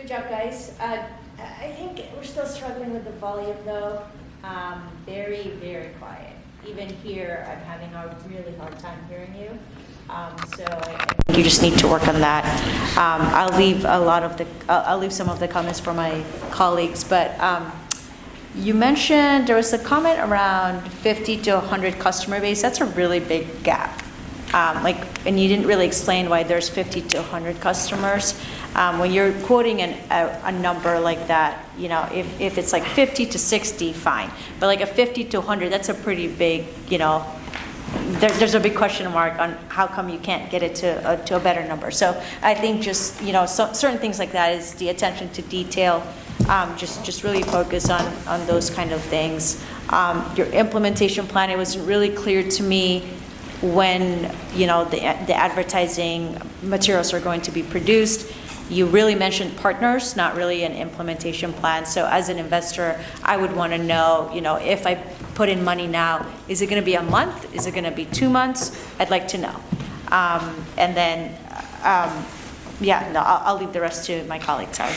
Good job, guys. I think we're still struggling with the volume, though. Very, very quiet. Even here, I'm having a really hard time hearing you. So I think you just need to work on that. I'll leave some of the comments for my colleagues, but you mentioned there was a comment around 50 to 100 customer base. That's a really big gap. And you didn't really explain why there's 50 to 100 customers. When you're quoting a number like that, if it's like 50 to 60, fine. But like a 50 to 100, that's a pretty big, there's a big question mark on how come you can't get it to a better number. So I think just, certain things like that is the attention to detail. Just really focus on those kind of things. Your implementation plan, it wasn't really clear to me when the advertising materials are going to be produced. You really mentioned partners, not really an implementation plan. So as an investor, I would want to know, if I put in money now, is it going to be a month? Is it going to be 2 months? I'd like to know. And then, I'll leave the rest to my colleagues. Sorry.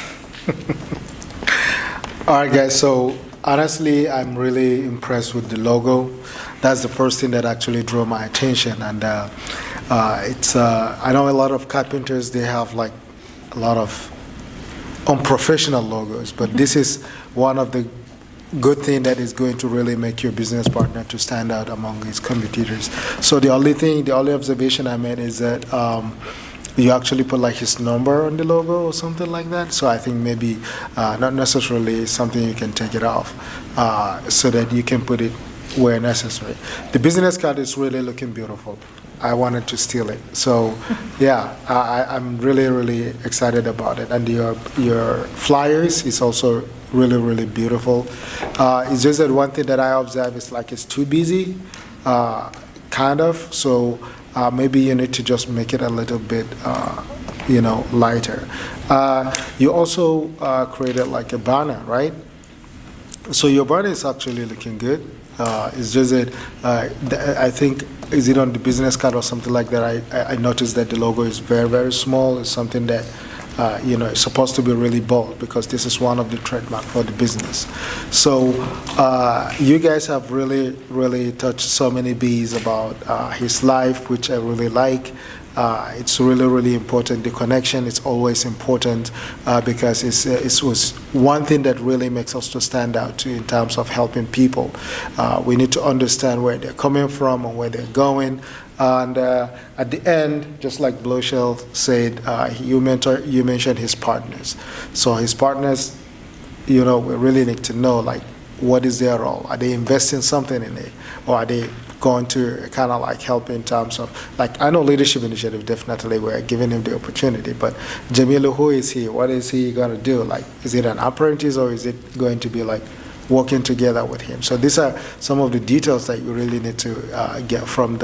All right, guys. So honestly, I'm really impressed with the logo. That's the first thing that actually drew my attention. And I know a lot of carpenters, they have like a lot of unprofessional logos, but this is one of the good thing that is going to really make your business partner to stand out among his competitors. So the only observation I made is that you actually put like his number on the logo or something like that. So I think maybe not necessarily something you can take it off, so that you can put it where necessary. The business card is really looking beautiful. I wanted to steal it. So yeah, I'm really, really excited about it. And your flyers is also really, really beautiful. It's just that one thing that I observe is like it's too busy, kind of. So maybe you need to just make it a little bit, lighter. You also created like a banner, right? So your banner is actually looking good. It's just that I think, is it on the business card or something like that? I noticed that the logo is very, very small. It's something that, it's supposed to be really bold because this is one of the trademark for the business. So you guys have really, really touched so many B's about his life, which I really like. It's really, really important. The connection is always important because it was one thing that really makes us to stand out in terms of helping people. We need to understand where they're coming from and where they're going. And at the end, just like Bloshell said, you mentioned his partners. So his partners, we really need to know, like, what is their role? Are they investing something in it? Or are they going to kind of like help in terms of, like, I know Leadership Initiative, definitely we're giving him the opportunity, but Jamilu, who is he? What is he going to do? Like, is it an apprentice or is it going to be like working together with him? So these are some of the details that you really need to get from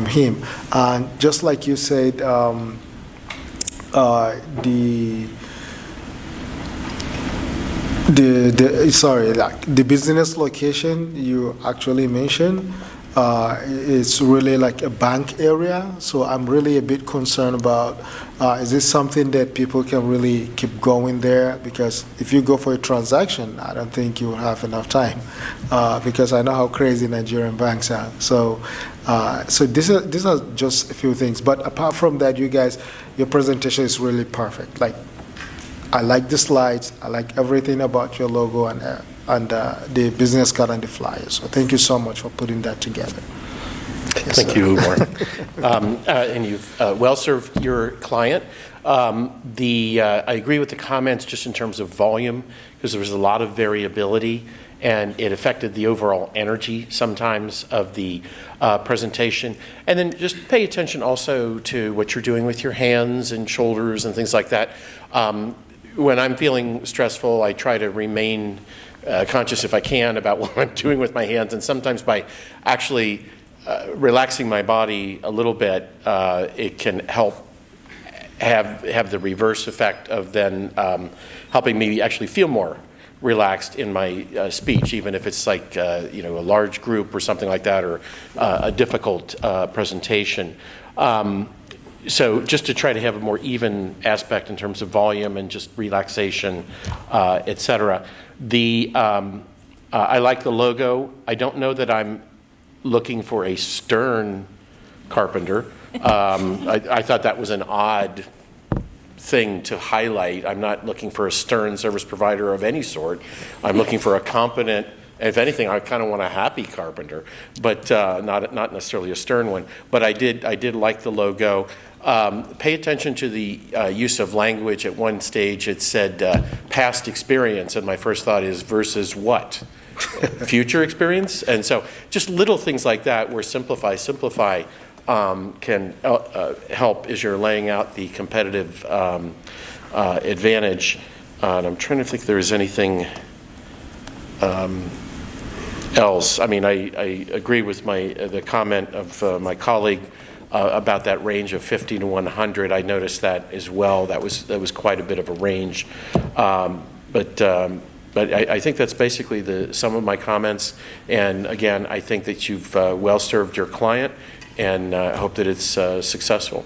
him. And just like you said, the business location you actually mentioned, it's really like a bank area. So I'm really a bit concerned about, is this something that people can really keep going there? Because if you go for a transaction, I don't think you will have enough time, because I know how crazy Nigerian banks are. So these are just a few things. But apart from that, you guys, your presentation is really perfect. Like, I like the slides. I like everything about your logo and the business card and the flyers. So thank you so much for putting that together. Yes, thank you, Umar. And you've well served your client. I agree with the comments just in terms of volume, because there was a lot of variability and it affected the overall energy sometimes of the presentation. And then just pay attention also to what you're doing with your hands and shoulders and things like that. When I'm feeling stressful, I try to remain conscious if I can about what I'm doing with my hands, and sometimes by actually relaxing my body a little bit, it can help have the reverse effect of then helping me actually feel more relaxed in my speech, even if it's like a large group or something like that, or a difficult presentation. So just to try to have a more even aspect in terms of volume and just relaxation, et cetera. I like the logo. I don't know that I'm looking for a stern carpenter. I thought that was an odd thing to highlight. I'm not looking for a stern service provider of any sort. I'm looking for a competent, if anything, I kind of want a happy carpenter, but not necessarily a stern one. But I did like the logo. Pay attention to the use of language. At one stage it said past experience, and my first thought is versus what? Future experience? And so just little things like that where simplify can help as you're laying out the competitive advantage. And I'm trying to think if there is anything else. I mean, I agree with the comment of my colleague about that range of 50 to 100. I noticed that as well. That was quite a bit of a range. But I think that's basically some of my comments. And again, I think that you've well served your client, and I hope that it's successful.